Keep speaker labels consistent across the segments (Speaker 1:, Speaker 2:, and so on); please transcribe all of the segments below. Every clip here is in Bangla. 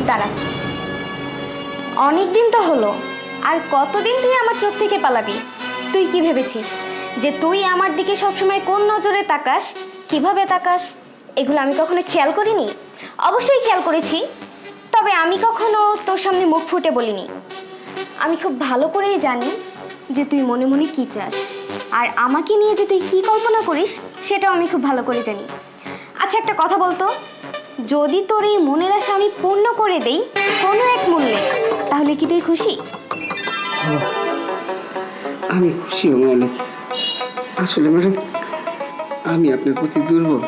Speaker 1: দাঁড়া, অনেক দিন তো হলো, আর কতদিন তুই আমার চোখ থেকে পালাবি? তুই কি ভেবেছিস যে তুই আমার দিকে সবসময় কোন নজরে তাকাস, কিভাবে তাকাস, এগুলো আমি কখনো খেয়াল করিনি? অবশ্যই খেয়াল করেছি, তবে আমি কখনো তোর সামনে মুখ ফুটে বলিনি। আমি খুব ভালো করেই জানি যে তুই মনে মনে কি চাস, আর আমাকে নিয়ে যে তুই কি কল্পনা করিস সেটাও আমি খুব ভালো করে জানি। আচ্ছা, একটা কথা বলতো, যদি তোর এই মনের আশা আমি পূর্ণ করে দেই কোনো এক মূল্যে, তাহলে কি তুই খুশি?
Speaker 2: আমি খুশি হব অনেক। আসলে ম্যাডাম, আমি আপনার প্রতি দুর্বল।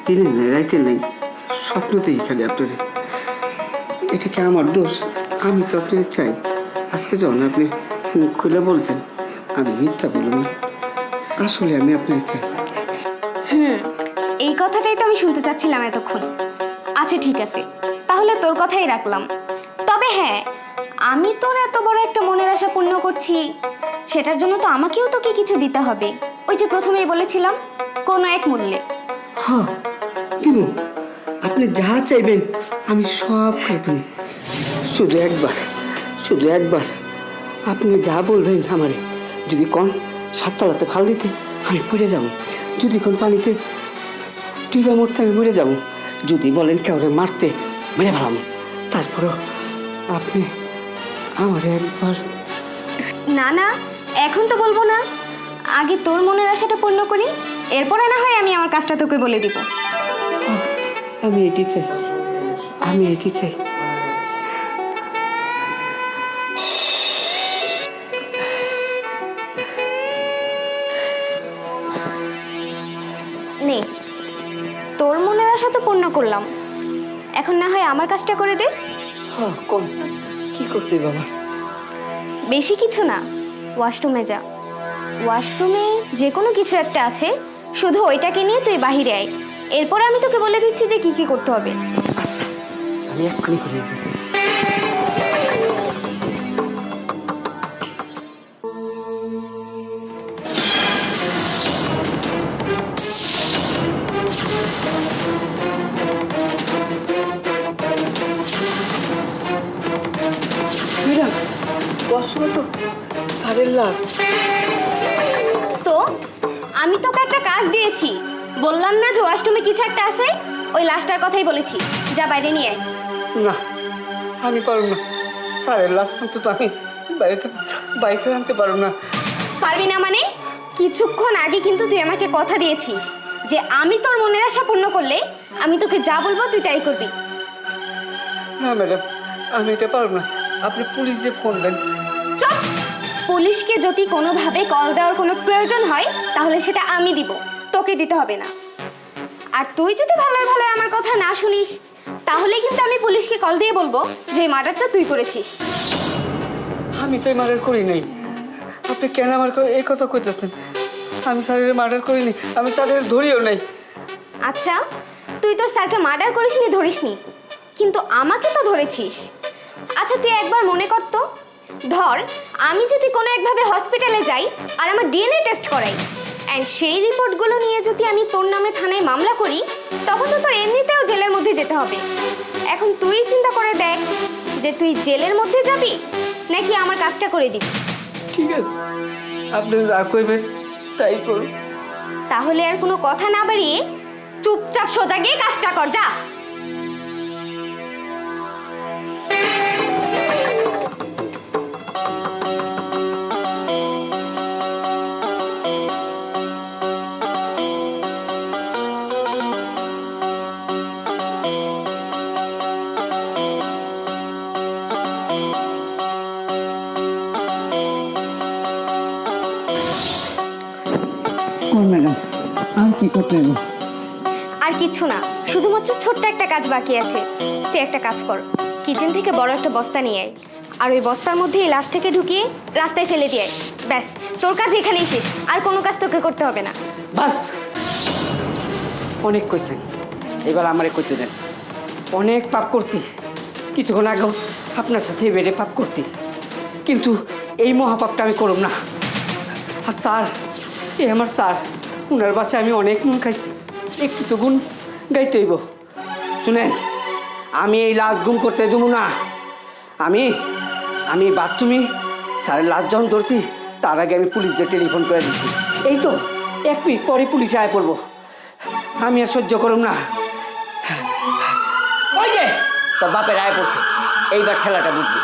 Speaker 2: দিনে নেই, রাইতে নেই, স্বপ্নতেই খালি আপনার। এটা কি আমার দোষ? আমি তো আপনার চাই। আজকে যখন আপনি মুখ খুলে বলছেন, আমি মিথ্যা বলব না। আসলে আমি আপনার চাই।
Speaker 1: এই কথাটাই তো আমি শুনতে চাচ্ছিলাম এতক্ষণ। আচ্ছা ঠিক আছে, তাহলে তোর কথাই রাখলাম। তবে হ্যাঁ, আমি তোর এত বড় একটা মনের আশা পূর্ণ করছি, সেটার জন্য তো আমাকেও তোকে কিছু দিতে হবে। ওই যে প্রথমেই বলেছিলাম, কোনো এক মূল্যে।
Speaker 2: হ্যাঁ দিব, আপনি যা চাইবেন আমি সব খাইতেন। শুধু একবার আপনি যা বলবেন আমারে। যদি কোন সাততলাতে ফাল দিতে আমি পড়ে যাব, যদি কোন পানিতে টিপা মরতে আমি মরে যাব, যদি বলেন কেউরে মারতে মেরে ফেলাম, তারপরও আপনি আমার একবার।
Speaker 1: না না, এখন তো বলবো না, আগে তোর মনের আশাটা পূর্ণ করি, এরপরে না হয় আমি আমার কাজটা তোকে বলে দিব।
Speaker 2: আমি এটি চাই।
Speaker 1: নে, তোর মনের আশা তো পূর্ণ করলাম, এখন না হয় আমার কাজটা করে দে।
Speaker 2: হ্যাঁ, কোন কি করতে বাবা?
Speaker 1: বেশি কিছু না, ওয়াশরুমে যা। ওয়াশরুমে যে কোনো কিছু একটা আছে, শুধু ওইটাকে নিয়ে তুই বাহিরে আয়। এরপরে আমি তোকে বলে দিচ্ছি যে কি কি করতে হবে।
Speaker 2: আচ্ছা, আমি এক্ষুনি করে দিতেছি। ম্যাডাম, ওয়াশরুমে তো স্যারের লাশ।
Speaker 1: তো আমি তোকে একটা কাজ দিয়েছি, বললাম না যে ওয়াশরুমে কিছু একটা আছে? ওই লাশটার কথাই বলেছি, যা বাইরে নিয়ে আয়।
Speaker 2: না, আমি পারব না। স্যারের লাশ কিন্তু তো আমি বাইকে আনতে পারব না।
Speaker 1: পারবি না মানে? কিছুক্ষণ আগে কিন্তু তুই আমাকে কথা দিয়েছিস যে আমি তোর মনের আশা পূর্ণ করলে আমি তোকে যা বলবো তুই তাই করবি।
Speaker 2: না ম্যাডাম, আমি এটা পারব না। আপনি পুলিশ যে ফোন দেন।
Speaker 1: চুপ! পুলিশকে যদি কোনোভাবে কল দেওয়ার কোনো প্রয়োজন হয় তাহলে সেটা আমি দিব, তোকে দিতে হবে না। আর তুই যদি ভালোর ভালো আমার কথা না শুনিস তাহলে কিন্তু আমি পুলিশকে কল দিয়ে বলবো যে এই মার্ডারটা তুই করেছিস।
Speaker 2: আমি তো মার্ডার করি নাই। আপনি কেন আমার এই কথা কইতেছেন? আমি স্যারের মার্ডার করিনি, আমি স্যারের ধরিও নাই।
Speaker 1: আচ্ছা, তুই তোর স্যারকে মার্ডার করিসনি, ধরিসনি, কিন্তু আমাকে তো ধরেছিস। আচ্ছা তুই একবার মনে কর তো, ধর আমি যদি কোনো একভাবে হসপিটালে যাই আর আমার ডিএনএ টেস্ট করাই, অ্যান্ড সেই রিপোর্টগুলো নিয়ে যদি আমি তোর নামে থানায় মামলা করি, তখন তো তোর এমনিতেও জেলের মধ্যে যেতে হবে। এখন তুই চিন্তা করে দেখ যে তুই জেলের মধ্যে যাবি নাকি আমার কাজটা করে দিবি।
Speaker 2: ঠিক আছে, আপনি যা কইবেন তাই করুন।
Speaker 1: তাহলে আর কোনো কথা না বাড়িয়ে চুপচাপ সোজা গিয়ে কাজটা কর, যা।
Speaker 2: ম্যাডাম, আমি কি করতে হবে?
Speaker 1: আর কিছু না, শুধুমাত্র ছোট্ট একটা কাজ বাকি আছে। তুই একটা কাজ কর, কিচেন থেকে বড় একটা বস্তা নিয়ে আয়, আর ওই বস্তার মধ্যে এই লাশটাকে ঢুকিয়ে রাস্তায় ফেলে দিয়ে আয়। ব্যাস, তোর কাজ এখানেই শেষ, আর কোনো কাজ তোকে করতে হবে না।
Speaker 2: বাস, অনেক কইছেন, এবার আমারে কইতে দেন। অনেক পাপ করছি, কিছুক্ষণ আগেও আপনার সাথে বেড়ে পাপ করছি, কিন্তু এই মহাপাপটা আমি করব না। আর স্যার, আমার স্যার, উনার বাসায় আমি অনেক নুন খাইছি, একটু তো গুণ গাইতে হইব। শুনেন, আমি এই লাশ গুম করতে দেবো না। আমি আমি বাথরুমে স্যারের লাশ যখন ধরছি তার আগে আমি পুলিশকে টেলিফোন করে দিচ্ছি। এই তো 1 মিনিট পরে পুলিশে আয় পড়বো। আমি আর সহ্য করুম না। ওই যে তোর বাপের আয় পড়ছে, এইবার ঠেলাটা বুঝবি।